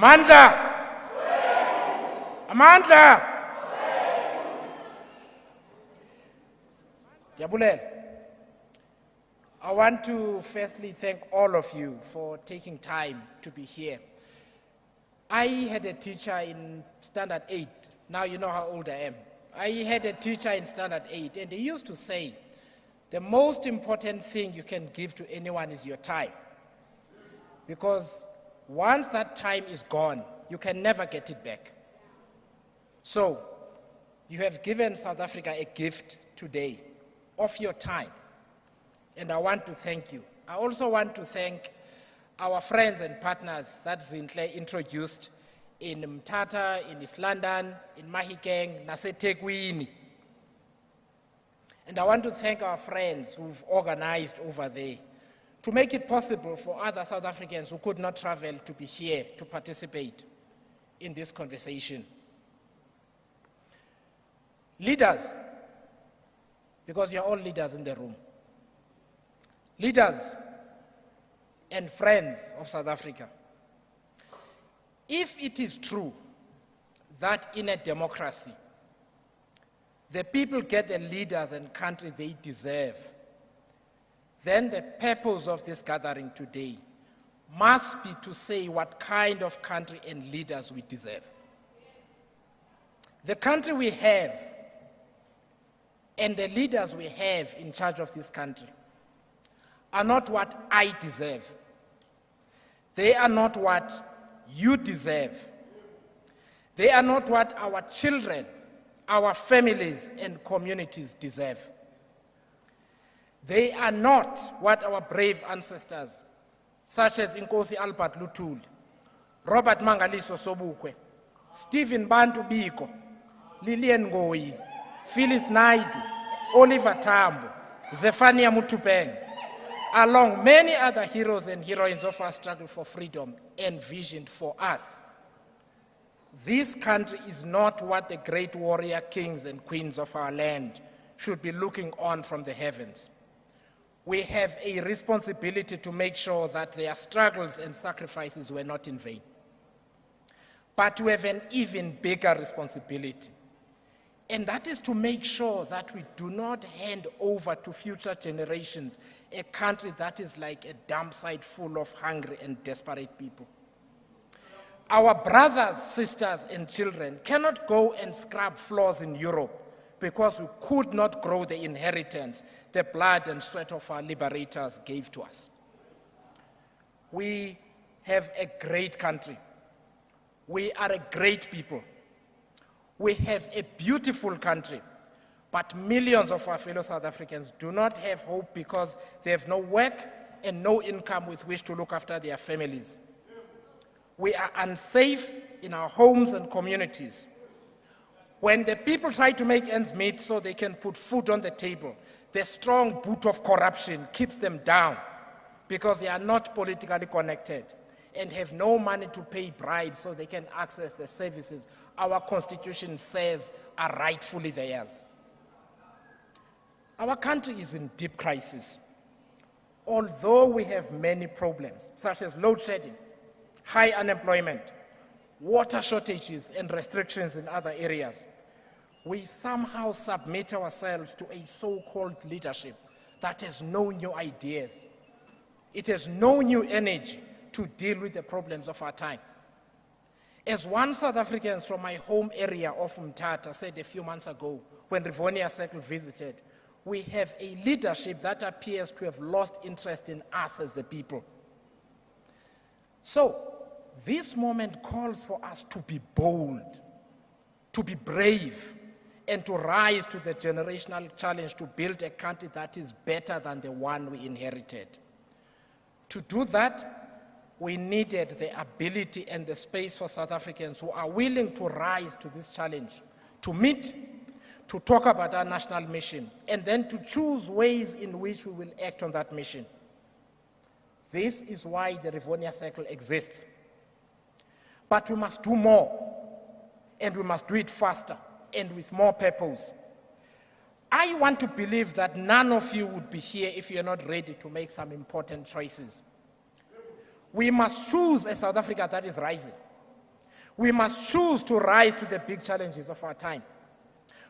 Amandla! Amandla! Diyabulela. I want to firstly thank all of you for taking time to be here. I had a teacher in Standard 8. Now you know how old I am. I had a teacher in Standard 8, and he used to say, the most important thing you can give to anyone is your time. Because once that time is gone, you can never get it back. So, you have given South Africa a gift today of your time. And I want to thank you. I also want to thank our friends and partners that Zinhle introduced in Mthatha, in East London, in Mahikeng, naseThekwini. And I want to thank our friends who've organized over there to make it possible for other South Africans who could not travel to be here to participate in this conversation. Leaders, because you're all leaders in the room. Leaders and friends of South Africa. If it is true that in a democracy, the people get the leaders and country they deserve, then the purpose of this gathering today must be to say what kind of country and leaders we deserve. The country we have and the leaders we have in charge of this country are not what I deserve. They are not what you deserve. They are not what our children, our families and communities deserve. They are not what our brave ancestors, such as Inkosi Albert Luthuli, Robert Mangaliso Sobukwe, Stephen Bantu Biko, Lillian Ngoyi, Phyllis Naidu, Oliver Tambo, Zephania Mutupeng, along many other heroes and heroines of our struggle for freedom envisioned for us. This country is not what the great warrior kings and queens of our land should be looking on from the heavens. We have a responsibility to make sure that their struggles and sacrifices were not in vain. But we have an even bigger responsibility, and that is to make sure that we do not hand over to future generations a country that is like a dump site full of hungry and desperate people. Our brothers, sisters, and children cannot go and scrub floors in Europe because we could not grow the inheritance the blood and sweat of our liberators gave to us. We have a great country. We are a great people. We have a beautiful country, but millions of our fellow South Africans do not have hope because they have no work and no income with which to look after their families. We are unsafe in our homes and communities. When the people try to make ends meet so they can put food on the table, the strong boot of corruption keeps them down because they are not politically connected and have no money to pay bribes so they can access the services our Constitution says are rightfully theirs. Our country is in deep crisis. Although we have many problems, such as load shedding, high unemployment, water shortages, and restrictions in other areas, we somehow submit ourselves to a so-called leadership that has no new ideas. It has no new energy to deal with the problems of our time. As one South African from my home area of Mthatha said a few months ago when Rivonia Circle visited, we have a leadership that appears to have lost interest in us as the people. So, this moment calls for us to be bold, to be brave, and to rise to the generational challenge to build a country that is better than the one we inherited. To do that, we needed the ability and the space for South Africans who are willing to rise to this challenge, to meet, to talk about our national mission, and then to choose ways in which we will act on that mission. This is why the Rivonia Circle exists. But we must do more, and we must do it faster and with more purpose. I want to believe that none of you would be here if you're not ready to make some important choices. We must choose a South Africa that is rising. We must choose to rise to the big challenges of our time.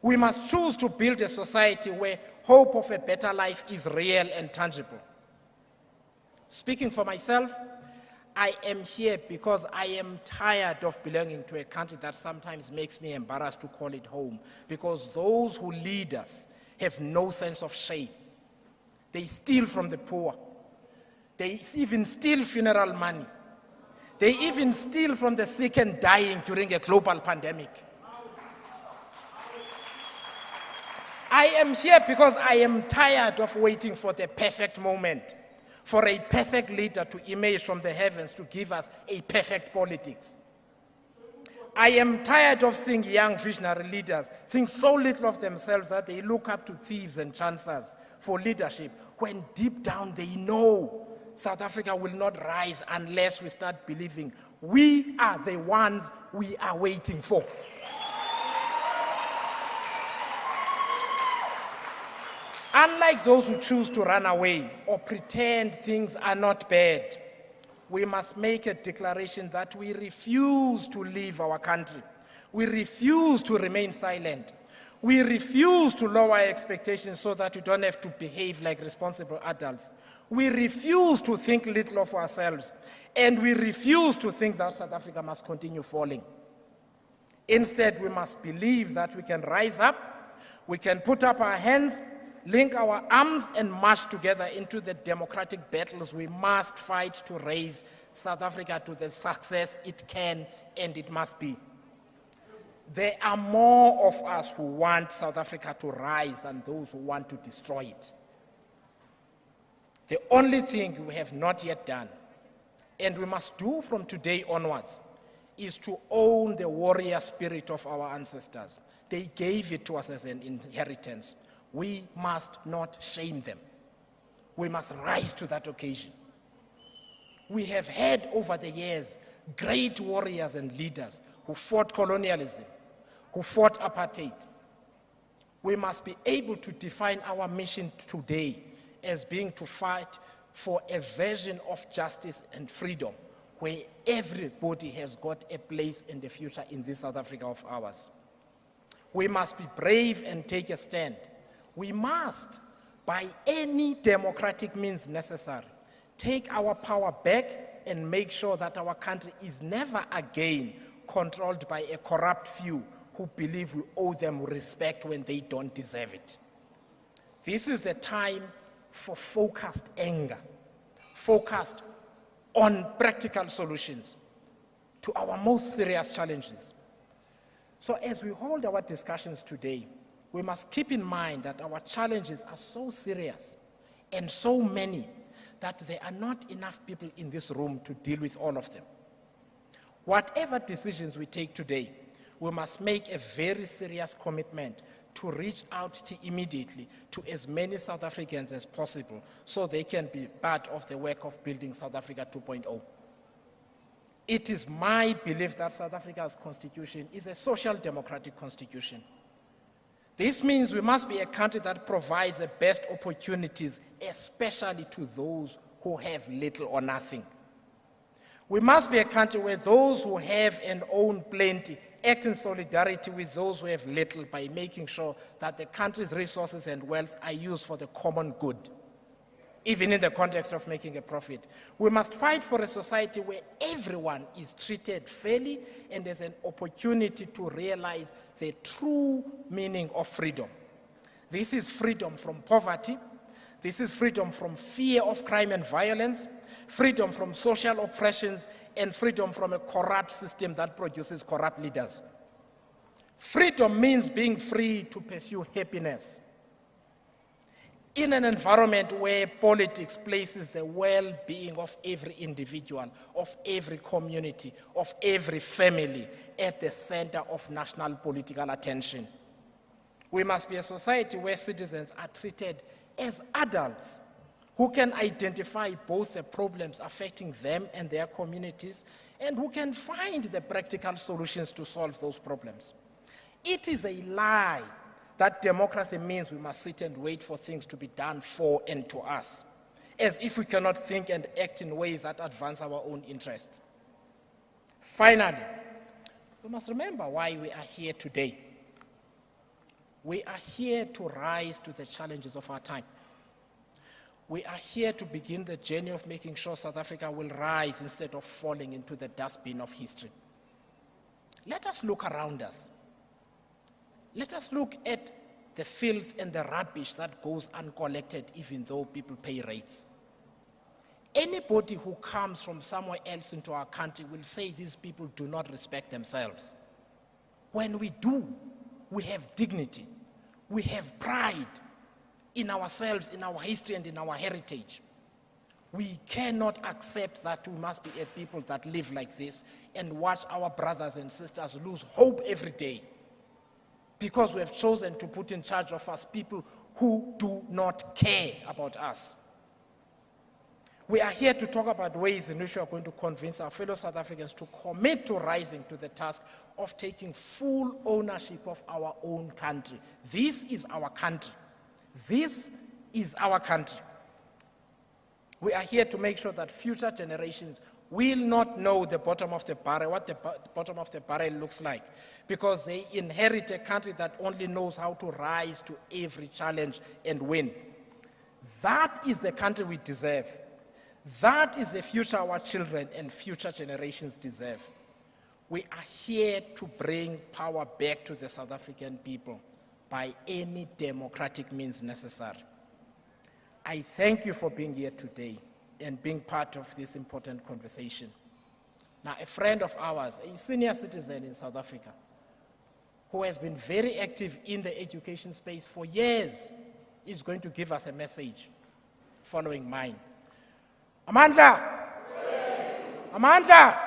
We must choose to build a society where hope of a better life is real and tangible. Speaking for myself, I am here because I am tired of belonging to a country that sometimes makes me embarrassed to call it home, because those who lead us have no sense of shame. They steal from the poor. They even steal funeral money. They even steal from the sick and dying during a global pandemic. I am here because I am tired of waiting for the perfect moment, for a perfect leader to emerge from the heavens to give us a perfect politics. I am tired of seeing young visionary leaders think so little of themselves that they look up to thieves and chancers for leadership, when deep down they know South Africa will not rise unless we start believing we are the ones we are waiting for. Unlike those who choose to run away or pretend things are not bad, we must make a declaration that we refuse to leave our country. We refuse to remain silent. We refuse to lower expectations so that we don't have to behave like responsible adults. We refuse to think little of ourselves, and we refuse to think that South Africa must continue falling. Instead, we must believe that we can rise up, we can put up our hands, link our arms, and march together into the democratic battles we must fight to raise South Africa to the success it can and it must be. There are more of us who want South Africa to rise than those who want to destroy it. The only thing we have not yet done, and we must do from today onwards, is to own the warrior spirit of our ancestors. They gave it to us as an inheritance. We must not shame them. We must rise to that occasion. We have had over the years great warriors and leaders who fought colonialism, who fought apartheid. We must be able to define our mission today as being to fight for a version of justice and freedom where everybody has got a place in the future in this South Africa of ours. We must be brave and take a stand. We must, by any democratic means necessary, take our power back and make sure that our country is never again controlled by a corrupt few who believe we owe them respect when they don't deserve it. This is the time for focused anger, focused on practical solutions to our most serious challenges. So as we hold our discussions today, we must keep in mind that our challenges are so serious and so many that there are not enough people in this room to deal with all of them. Whatever decisions we take today, we must make a very serious commitment to reach out immediately to as many South Africans as possible so they can be part of the work of building South Africa 2.0. It is my belief that South Africa's constitution is a social democratic constitution. This means we must be a country that provides the best opportunities, especially to those who have little or nothing. We must be a country where those who have and own plenty act in solidarity with those who have little by making sure that the country's resources and wealth are used for the common good, even in the context of making a profit. We must fight for a society where everyone is treated fairly and there's an opportunity to realize the true meaning of freedom. This is freedom from poverty. This is freedom from fear of crime and violence, freedom from social oppressions, and freedom from a corrupt system that produces corrupt leaders. Freedom means being free to pursue happiness in an environment where politics places the well-being of every individual, of every community, of every family at the center of national political attention. We must be a society where citizens are treated as adults who can identify both the problems affecting them and their communities and who can find the practical solutions to solve those problems. It is a lie that democracy means we must sit and wait for things to be done for and to us, as if we cannot think and act in ways that advance our own interests. Finally, We must remember why we are here today. We are here to rise to the challenges of our time. We are here to begin the journey of making sure South Africa will rise instead of falling into the dustbin of history. Let us look around us. Let us look at the filth and the rubbish that goes uncollected even though people pay rates. Anybody who comes from somewhere else into our country will say these people do not respect themselves. When we do, we have dignity, we have pride in ourselves, in our history and in our heritage. We cannot accept that we must be a people that live like this and watch our brothers and sisters lose hope every day because we have chosen to put in charge of us people who do not care about us. We are here to talk about ways in which we are going to convince our fellow South Africans to commit to rising to the task of taking full ownership of our own country. This is our country. This is our country. We are here to make sure that future generations will not know the bottom of the barrel, what the bottom of the barrel looks like, because they inherit a country that only knows how to rise to every challenge and win. That is the country we deserve. That is the future our children and future generations deserve. We are here to bring power back to the South African people by any democratic means necessary. I thank you for being here today and being part of this important conversation. Now, a friend of ours, a senior citizen in South Africa, who has been very active in the education space for years, is going to give us a message following mine. Amandla! Amandla!